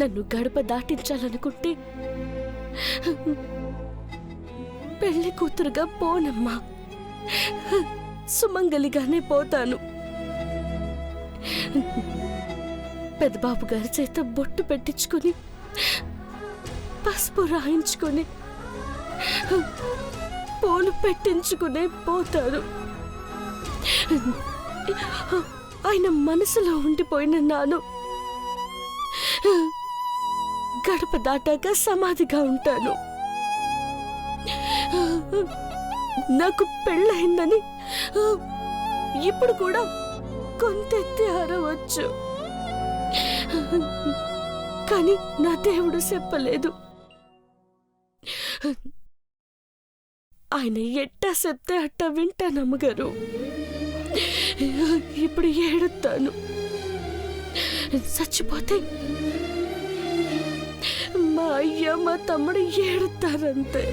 నన్ను గడప దాటించాలనుకుంటే పెళ్లి కూతురుగా పోనమ్మా, సుమంగలిగానే పోతాను. పెద్దబాబు గారి చేత బొట్టు పెట్టించుకుని పసుపు రాయించుకుని పూలు పెట్టించుకునే పోతాను. ఆయన మనసులో ఉండిపోయిన నాను గడప దాటాక సమాధిగా ఉంటాను. నాకు పెళ్ళయిందని ఇప్పుడు కూడా కొంతెత్తి అరవచ్చు, కానీ నా దేవుడు చెప్పలేదు. ఆయన ఎట్టా చెప్తే అట్టా వింటానమ్మగారు. ఇప్పుడు ఏడుతాను, చచ్చిపోతే మా అయ్య మా తమ్ముడు ఏడుతారంతే.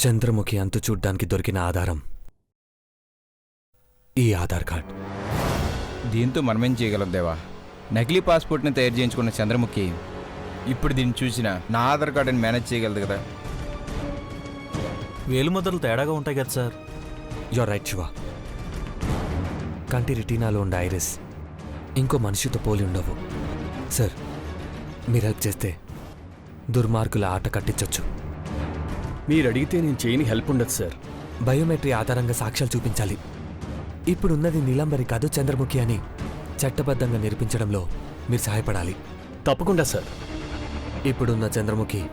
చంద్రముఖి అంతు చూడ్డానికి దొరికిన ఆధారం ఈ ఆధార్ కార్డ్. దీంతో మనమేం చేయగలం దేవా? నకిలీ పాస్పోర్ట్ని తయారు చేయించుకున్న చంద్రముఖి ఇప్పుడు దీన్ని చూసినా నా ఆధార్ కార్డుని మేనేజ్ చేయగలదు కదా. వేలుముద్రలు తేడాగా ఉంటాయి కదా సార్. Your right Shiva. కంటి రెటీనాలో ఉండే ఐరిస్ ఇంకో మనిషితో పోలి ఉండవు. సార్, మీరు హెల్ప్ చేస్తే దుర్మార్గుల ఆట కట్టించొచ్చు. మీరు అడిగితే నేను చేయని హెల్ప్ ఉండదు సార్. బయోమెట్రీ ఆధారంగా సాక్ష్యాలు చూపించాలి. ఇప్పుడున్నది నీలంబరి కాదు చంద్రముఖి అని చట్టబద్ధంగా నిరూపించడంలో మీరు సహాయపడాలి. తప్పకుండా సార్. ఇప్పుడున్న చంద్రముఖి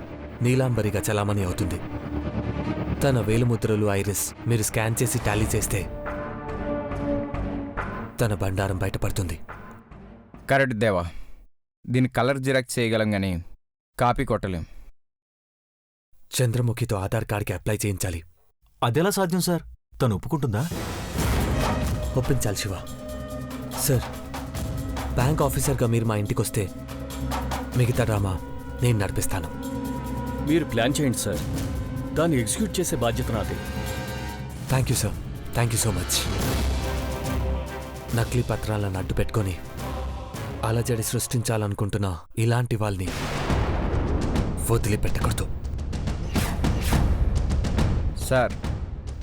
నీలాంబరిగా చలామణి అవుతుంది. తన వేలుముద్రలు ఐరిస్ మీరు స్కాన్ చేసి టాలీ చేస్తే తన బండారం బయటపడుతుంది. కరెక్ట్ దేవా. దీని కలర్ జిరాక్స్ చేయగలం కానీ కాపీ కొట్టలేం. చంద్రముఖితో ఆధార్ కార్డ్కి అప్లై చేయించాలి. అదెలా సాధ్యం సార్? తను ఒప్పుకుంటుందా? ఒప్పించాలి శివ. సార్, బ్యాంక్ ఆఫీసర్గా మీరు మా ఇంటికొస్తే మిగతా డ్రామా నేను నడిపిస్తాను. మీరు ప్లాన్ చేయండి సార్, దాన్ని ఎగ్జిక్యూట్ చేసే బాధ్యత నాది. Thank you sir, thank you so much. నకిలీ పత్రాలను అడ్డు పెట్టుకొని అలజడి సృష్టించాలనుకుంటున్న ఇలాంటి వాళ్ళని వదిలిపెట్టకూడదు. సార్,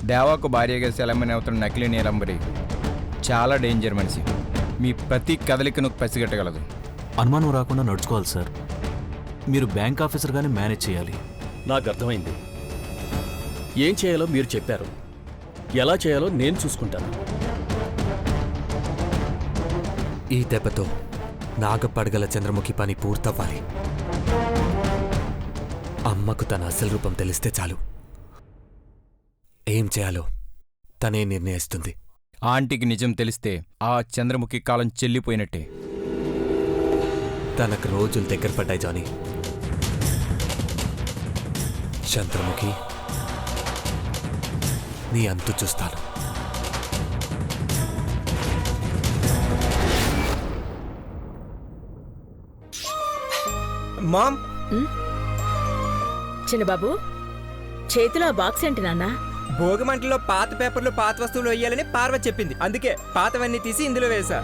దేవాకు భార్యగా సెలమని అవుతున్న నకిలీ నీలంబరి చాలా డేంజర్ మనిషి. మీ ప్రతి కదలికను పసిగట్టగలదు. అనుమానం రాకుండా నడుచుకోవాలి సార్. మీరు బ్యాంక్ ఆఫీసర్గానే మేనేజ్ చేయాలి. నాకు అర్థమైంది. ఏం చేయాలో మీరు చెప్పారు, ఎలా చేయాలో నేను చూసుకుంటాను. ఈ దెబ్బతో నాగపడగల చంద్రముఖి పని పూర్తవ్వాలి. అమ్మకు తన అసలు రూపం తెలిస్తే చాలు, ఏం చేయాలో తనే నిర్ణయిస్తుంది. ఆంటీకి నిజం తెలిస్తే ఆ చంద్రముఖి కాలం చెల్లిపోయినట్టే. తనకు రోజులు దగ్గర పడ్డాయి జానీ. చంద్రముఖి, నీ అంతు చూస్తాను. మామ్, చిన్నబాబు, చేతిలో బాక్స్ ఏంటి నాన్న? భోగిమంటలో పాత పేపర్లు పాత వస్తువులు వేయాలని పార్వతి చెప్పింది, అందుకే పాతవన్నీ తీసి ఇందులో వేసా.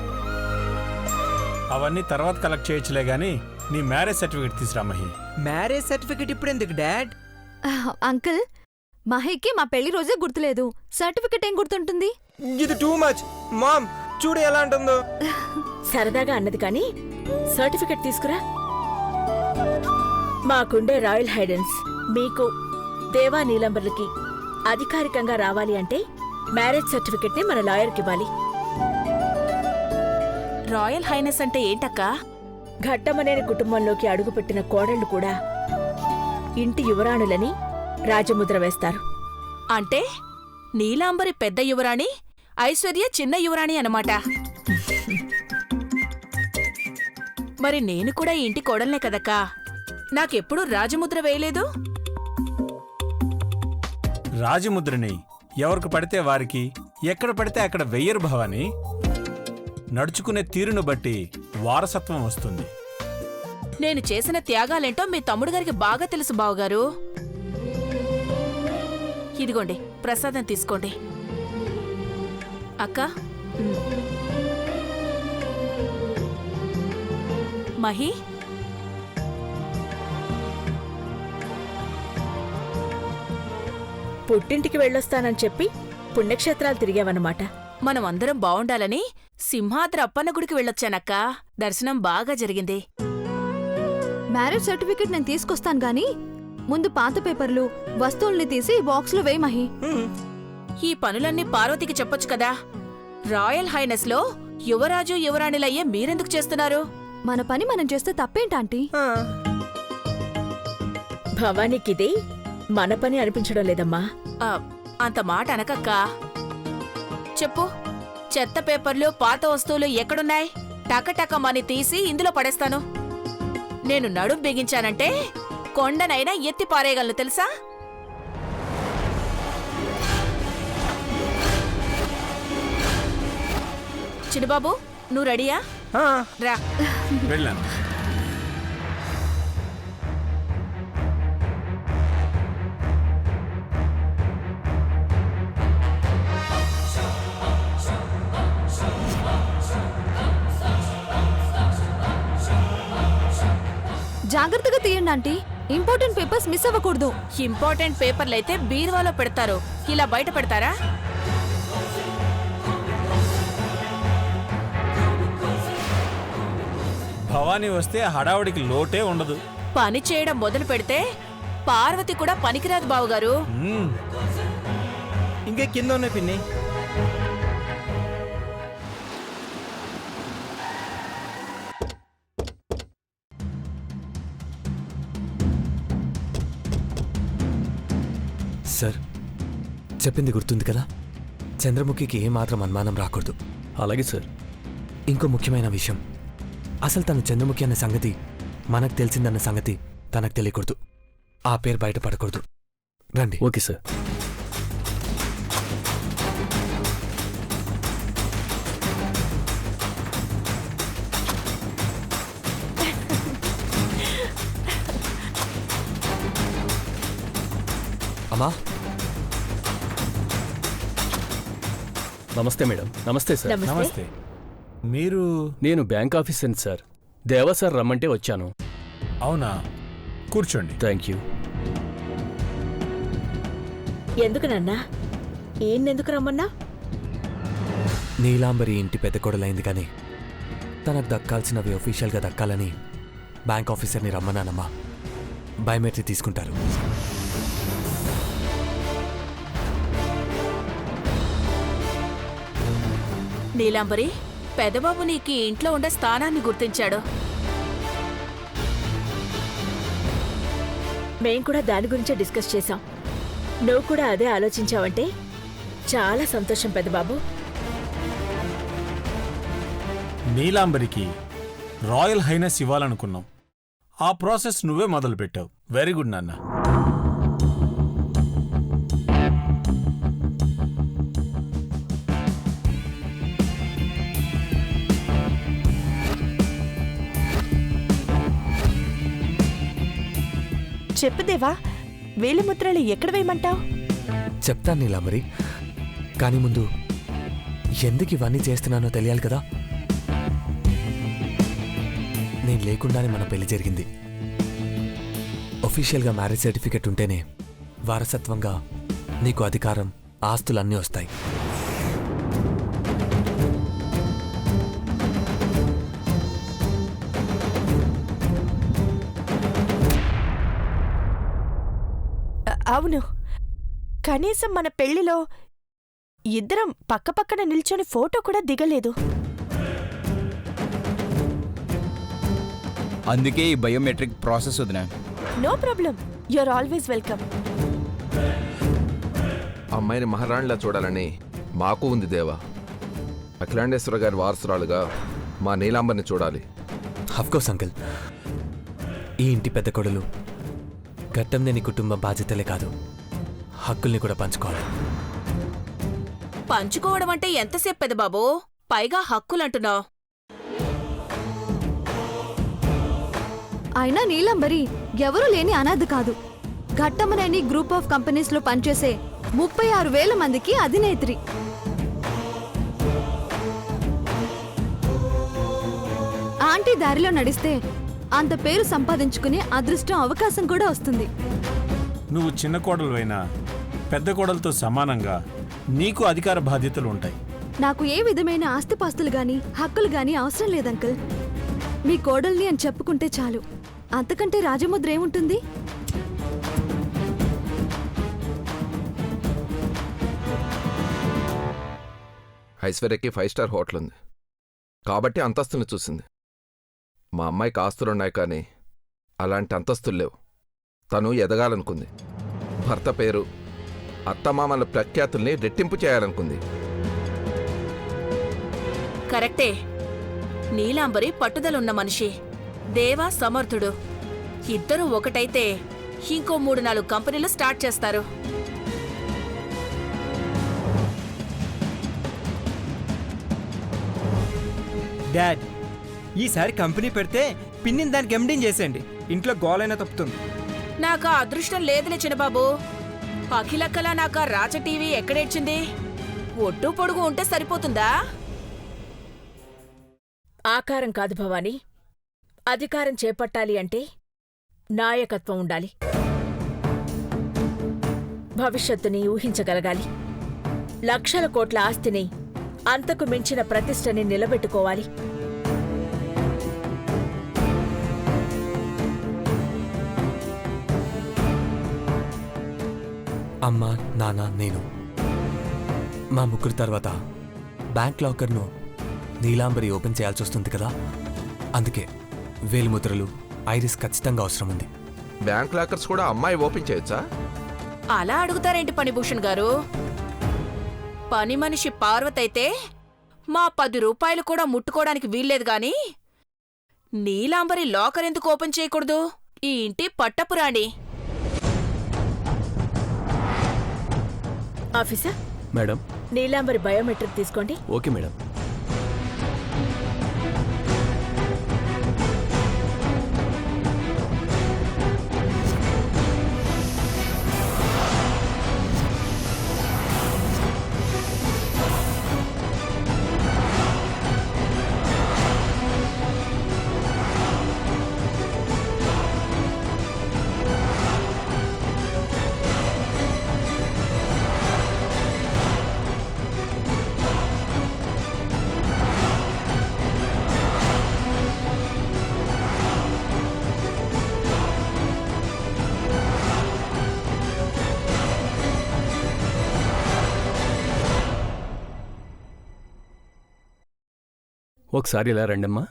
అవన్నీ తర్వాత కలెక్ట్ చేయొచ్చులే గానీ నీ మ్యారేజ్ సర్టిఫికేట్ తీసురా మహి. మ్యారేజ్ సర్టిఫికెట్ ఇప్పుడు ఎందుకు డాడ్? అంకుల్, మహికి మా పెళ్లి రోజే గుర్తులేదు, సర్టిఫికెట్ ఏం గుర్తుంటుంది? ఇది టూ మచ్ మామ్. చూడు ఎలా అంటుందో. సరదాగా అన్నది కానీ సర్టిఫికెట్ తీసుకురా. మాకుండే రాయల్ హైడెన్స్ మీకు దేవా నీలంబర్లకి అధికారికంగా రావాలి అంటే మ్యారేజ్ సర్టిఫికెట్ ని మన లాయర్కి ఇవ్వాలి. రాయల్ హైనెస్ అంటే ఏంటక్కా? ఘట్టమనేని కుటుంబంలోకి అడుగుపెట్టిన కోడళ్లు కూడా ఇంటి యువరాణులని రాజముద్ర వేస్తారు. అంటే నీలాంబరి పెద్ద యువరాణి, ఐశ్వర్య చిన్న యువరాణి అన్నమాట. మరి నేను కూడా ఈ ఇంటి కోడల్నే కదక్కా, నాకెప్పుడు రాజముద్ర వేయలేదు. రాజముద్రని ఎవరికి పడితే వారికి, ఎక్కడ పడితే అక్కడ వెయ్యరు భవాని. నడుచుకునే తీరును బట్టి వారసత్వం వస్తుంది. నేను చేసిన త్యాగాలేంటో మీ తమ్ముడు గారికి బాగా తెలుసు బావగారు. ఇదిగోండి ప్రసాదం తీసుకోండి. అక్క, మహి, పుట్టింటికి వెళ్ళొస్తానని చెప్పి పుణ్యక్షేత్రాలు తిరిగావన్నమాట. మనం అందరం బావుండాలని సింహాద్రి అప్పన్న గుడికి వెళ్ళొచ్చానక్క. దర్శనం బాగా జరిగింది. మ్యారేజ్ సర్టిఫికెట్ నేను తీసుకొస్తాను గానీ ముందు పాత పేపర్లు వస్తువుల్ని తీసి బాక్స్లో వేయి మహి. ఈ పనులన్నీ పార్వతికి చెప్పొచ్చు కదా. రాయల్ హైనెస్ లో యువరాజు యువరాణిలయ్యే మీరెందుకు చేస్తున్నారు? మన పని మనం చేస్తే తప్పేంటాంటీ? భవానీకిది మన పని అనిపించడం లేదమ్మా. అంత మాట అనకక్కా. చెప్పు, చెత్త పేపర్లు పాత వస్తువులు ఎక్కడున్నాయి? టకటకమని తీసి ఇందులో పడేస్తాను. నేను నడుం బిగించానంటే కొండనైనా ఎత్తి పారేయగలను తెలుసా? చిన్నబాబు, నువ్వు రెడీయా? రా. వెళ్ళాను. జాగ్రత్తగా తీయండి ఆంటీ, ఇంపార్టెంట్ పేపర్స్ మిస్ అవ్వకూడదు. ఇంపార్టెంట్ పేపర్లైతే బీరువాలో పెడతారు, ఇలా బయట పెడతారా? భవానీ వస్తే హడావుడికి లోటే ఉండదు. పని చేయడం మొదలు పెడితే పార్వతి కూడా పనికిరాదు బావుగారు. ఇంకే కింద ఉన్నాయి పిన్ని. సార్, చెప్పింది గుర్తుంది కదా? చంద్రముఖికి ఏమాత్రం అనుమానం రాకూడదు. అలాగే సార్. ఇంకో ముఖ్యమైన విషయం, అసలు తను చంద్రముఖి అన్న సంగతి మనకు తెలిసిందన్న సంగతి తనకు తెలియకూడదు. ఆ పేరు బయటపడకూడదు. రండి. Okay sir. అమ్మా. నమస్తే మేడం. నమస్తే సార్. నమస్తే. మీరు? నేను బ్యాంక్ ఆఫీసర్ని సార్. దేవా సార్ రమ్మంటే వచ్చాను. అవునా, కూర్చోండి. Thank you. ఎందుకు నాన్నా? ఈయన్నెందుకు రమ్మన్నా? నీలాంబరి ఇంటి పెద్ద కొడలైంది కానీ తనకు దక్కాల్సినవి ఒఫీషియల్గా దక్కాలని బ్యాంక్ ఆఫీసర్ని రమ్మన్నానమ్మా. బయోమెట్రిక్ తీసుకుంటారు. నీలాంబరి, పెదబాబు నీకు ఈ ఇంట్లో ఉండే స్థానాన్ని గుర్తించాడు. మేం కూడా దాని గురించే డిస్కస్ చేశాం. నువ్వు కూడా అదే ఆలోచించావంటే చాలా సంతోషం పెద్దబాబు. నీలాంబరికి రాయల్ హైనెస్ ఇవ్వాలనుకున్నాం. ఆ ప్రాసెస్ నువ్వే మొదలుపెట్టావు. వెరీ గుడ్ నాన్న. చెప్పుదేవా, వేలిముద్రలు ఎక్కడ వేయమంటావు? చెప్తాను నీలాంబరి, కానీ ముందు ఎందుకు ఇవన్నీ చేస్తున్నానో తెలియాలి కదా. నేను లేకుండానే మన పెళ్లి జరిగింది. ఒఫీషియల్గా మ్యారేజ్ సర్టిఫికెట్ ఉంటేనే వారసత్వంగా నీకు అధికారం, ఆస్తులన్నీ వస్తాయి. అవును, కనీసం మన పెళ్లిలో ఇద్దరం పక్కపక్కన నిల్చొని ఫోటో కూడా దిగలేదు. అందుకే ఈ బయోమెట్రిక్ ప్రాసెస్ వదినా. No problem, you're always welcome. అమ్మాయిని మహారాణిలా చూడాలని మాకు ఉంది దేవా. అఖిలాండేశ్వర గారి వారసురాలుగా మా నీలాంబర్ని చూడాలి. Of course uncle. ఈ ఇంటి పెద్ద కొడలు ఘట్టంనేని కుటుంబ బాధ్యతలే కాదు, హక్కుల్ని కూడా పంచుకోవాలి. పంచుకోవడం అంటే ఎంతసేపు పెద్ద బాబు, పైగా హక్కులంటున్నావు. అయినా నీలంబరి ఎవరూ లేని అనాథ కాదు. ఘట్టమనేని గ్రూప్ ఆఫ్ కంపెనీస్ లో పనిచేసే 36,000 మందికి అధినేత్రి. ఆంటీ దారిలో నడిస్తే అంత పేరు సంపాదించుకునే అదృష్టం, అవకాశం కూడా వస్తుంది. నువ్వు చిన్న కోడలు అయినా పెద్ద కోడలతో సమానంగా నీకు అధికార బాధ్యతలు ఉంటాయి. నాకు ఏ విధమైన ఆస్తిపాస్తులు గాని హక్కులు గాని అవసరం లేదంకల్. మీ కోడల్ని అని చెప్పుకుంటే చాలు, అంతకంటే రాజముద్ర ఏముంటుంది? ఐశ్వర్యకి 5 స్టార్ హోటల్ ఉంది కాబట్టి అంతస్తుని చూసింది. మా అమ్మాయికి ఆస్తులున్నాయి కానీ అలాంటి అంతస్తులు లేవు. తను ఎదగాలనుకుంది. భర్త పేరు, అత్తమామల ప్రఖ్యాతుల్ని రెట్టింపు చేయాలనుకుంది. కరెక్టే. నీలాంబరి పట్టుదలున్న మనిషి, దేవా సమర్థుడు. ఇద్దరూ ఒకటైతే ఇంకో 3-4 కంపెనీలు స్టార్ట్ చేస్తారు. డాడ్, ఈసారి కంపెనీ పెడితే పిన్నిని దానికి ఎండింగ్ చేసేయండి. ఇంట్లో గోలైనా తప్పుతుంది. నాకు ఆ అదృష్టం లేదులే చిన్నబాబు. అఖిలక్కలా నాకు ఆ రాచ టీవీ ఎక్కడేడ్చింది? ఒట్టు పొడుగు ఉంటే సరిపోతుందా? ఆకారం కాదు భవానీ, అధికారం చేపట్టాలి అంటే నాయకత్వం ఉండాలి. భవిష్యత్తుని ఊహించగలగాలి. లక్షల కోట్ల ఆస్తిని, అంతకు మించిన ప్రతిష్టని నిలబెట్టుకోవాలి. అమ్మ, నాన్న, నేను మా ముగ్గురు తర్వాత బ్యాంక్ లాకర్ను నీలాంబరి ఓపెన్ చేయాల్సి వస్తుంది కదా. అందుకే వేలిముద్రలు, ఐరిస్ ఖచ్చితంగా అవసరం ఉంది. బ్యాంక్ లాకర్స్ కూడా అమ్మాయి ఓపెన్ చేయొచ్చా? అలా అడుగుతారేంటి పనిభూషణ్ గారు? పని మనిషి పార్వతైతే మా 10 రూపాయలు కూడా ముట్టుకోవడానికి వీల్లేదు గాని నీలాంబరి లాకర్ ఎందుకు ఓపెన్ చేయకూడదు? ఈ ఇంటి పట్టపురాణి. Officer, madam. నీలాంబరి బయోమెట్రిక్ తీసుకోండి. Okay madam. ఒకసారి ఇలా రండమ్మా.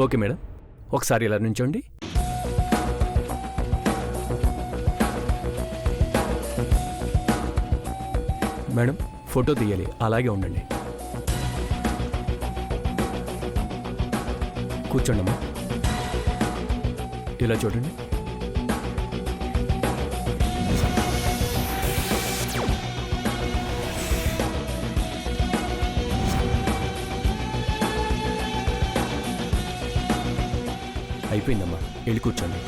ఓకే మేడం, ఒకసారి ఇలా నుంచోండి. మేడం, ఫోటో తీయాలి, అలాగే ఉండండి. కూర్చోండమ్మా. ఇలా చూడండి. అయిపోయిందమ్మా, వెళ్ళి కూర్చోండి.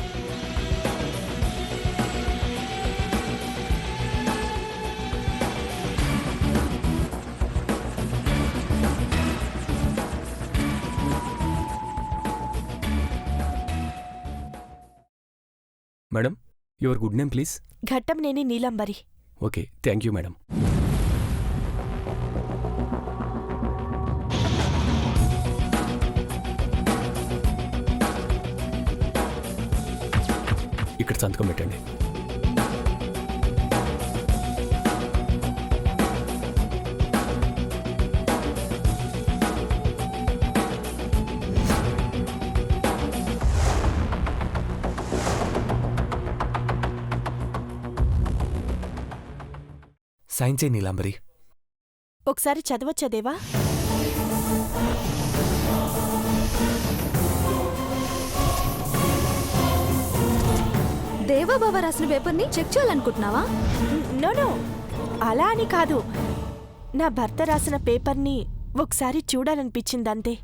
Madam your good name please. Ghattamaneni Neelambari. Okay, thank you madam. ఇక్కడ సంతకం పెట్టండి. సైన్ చేయి నీలాంబరి. ఒకసారి చదవచ్చా దేవా? దేవాబాబా రాసిన పేపర్ని చెక్ చేయాలనుకుంటున్నావా? నో, అలా అని కాదు. నా భర్త రాసిన పేపర్ని ఒకసారి చూడాలనిపించిందంతే.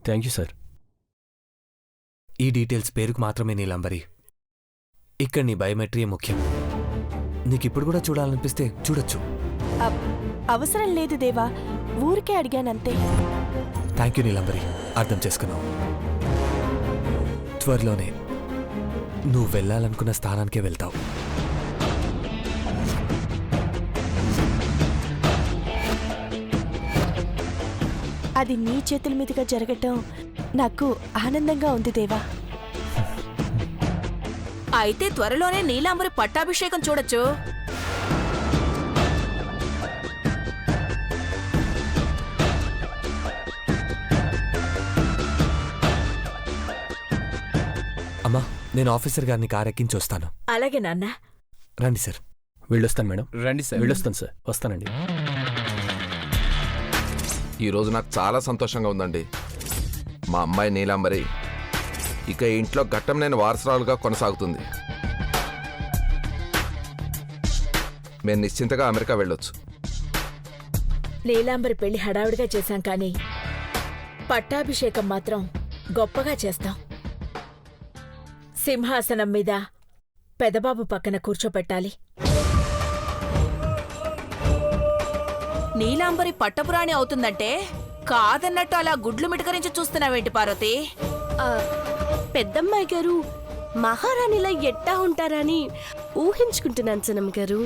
Thank you sir. ఈ డీటెయిల్స్ పేరుకు మాత్రమే నీలాంబరి. ఇక్కడ నీ బయోమెట్రీ ముఖ్యం. నీకిప్పుడు కూడా చూడాలనిపిస్తే చూడొచ్చు. అవసరం లేదు దేవా, ఊరికే అడిగానంతే. థ్యాంక్ యూ నీలాంబరి, అర్థం చేసుకున్నావు. త్వరలోనే నువ్వు వెళ్ళాలనుకున్న స్థానానికే వెళ్తావు. అది నీ చేతుల మీదుగా జరగటం నాకు ఆనందంగా ఉంది దేవా. అయితే త్వరలోనే నీలాంబరి పట్టాభిషేకం చూడొచ్చు. అమ్మా, నేను ఆఫీసర్ గారిని కారు ఎక్కించి వస్తాను. అలాగే నాన్న. రండి సార్. వెళ్ళొస్తాను మేడం. రండి సార్. వెళ్ళొస్తాను సార్. వస్తానండి. ఈరోజు నాకు చాలా సంతోషంగా ఉందండి. మా అమ్మాయి నీలాంబరి ఇక ఈ ఇంట్లో ఘట్టంనేని వారసురాలుగా కొనసాగుతుంది. మేము నిశ్చింతగా అమెరికా వెళ్ళొచ్చు. నీలాంబరి పెళ్లి హడావుడిగా చేశాం కానీ పట్టాభిషేకం మాత్రం గొప్పగా చేస్తాం. సింహాసనం మీద పెదబాబు పక్కన కూర్చోపెట్టాలి. నీలాంబరి పట్టపురాణి అవుతుందంటే కాదన్నట్టు అలా గుడ్లు మిటకరించి చూస్తున్నావేంటి పార్వతి? పెద్దమ్మాయి గారు మహారాణిలా ఎట్టా ఉంటారని ఊహించుకుంటున్నాను సనమ్మ గారు.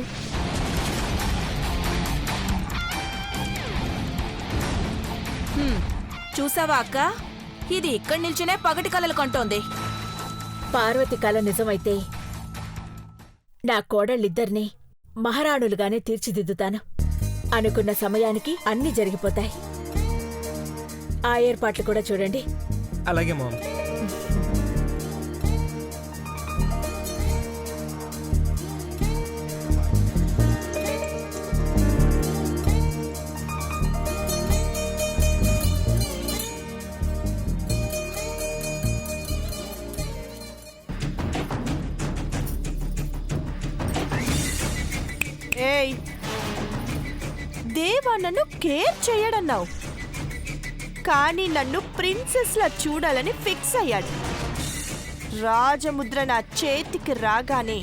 చూసావా అక్క, ఇది ఇక్కడ నిల్చునే పగటి కలలు కంటోంది. పార్వతి కల నిజమైతే నా కోడళ్ళిద్దరినీ మహారాణులుగానే తీర్చిదిద్దుతాను. అనుకున్న సమయానికి అన్నీ జరిగిపోతాయి. ఆ ఏర్పాట్లు కూడా చూడండి. అలాగే మామ్. ఏయ్ దేవా, నన్ను కేర్ చేయడన్నావు కానీ నన్ను ప్రిన్సెస్లా చూడాలని ఫిక్స్ అయ్యాడు. రాజముద్ర నా చేతికి రాగానే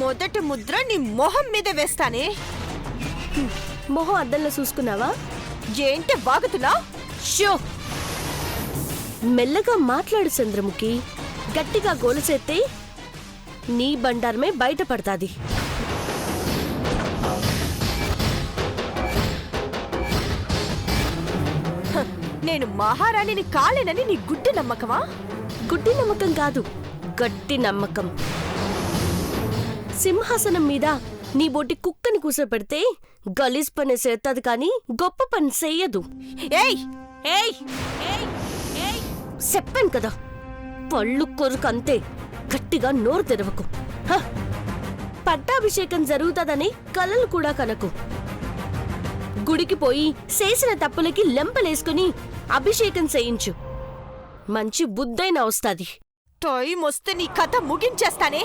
మొదటి ముద్ర నీ మొహం మీద వేస్తానే. మొహం అద్దంలో చూసుకున్నావా? ఏంటి వాగుతున్నా? షో! మెల్లగా మాట్లాడు చంద్రముఖి. గట్టిగా గోలసేస్తే నీ బండారమే బయటపడతాది. నేను మహారాణిని కాలేనని నీ గుడ్డి నమ్మకమా? గుడ్డి నమ్మకం కాదు, గట్టి నమ్మకం. సింహాసనం మీద నీ బొట్టి కుక్కని కూసోపెడితే గలీజ్ పని చేస్తుంది కానీ గొప్ప పని చెయ్యదు. ఏయ్ ఏయ్ ఏయ్ ఏయ్ చెప్పాను కదా, పళ్ళు కొరుకు అంతే. గట్టిగా నోరు తెరవకు. పట్టాభిషేకం జరుగుతుందని కలలు కూడా కనకు. గుడికి పోయి చేసిన తప్పులకి లెంపలేసుకుని అభిషేకం చేయించు. మంచి బుద్ధైన వస్తాది. టైం వస్తే నీ కథ ముగించేస్తానే.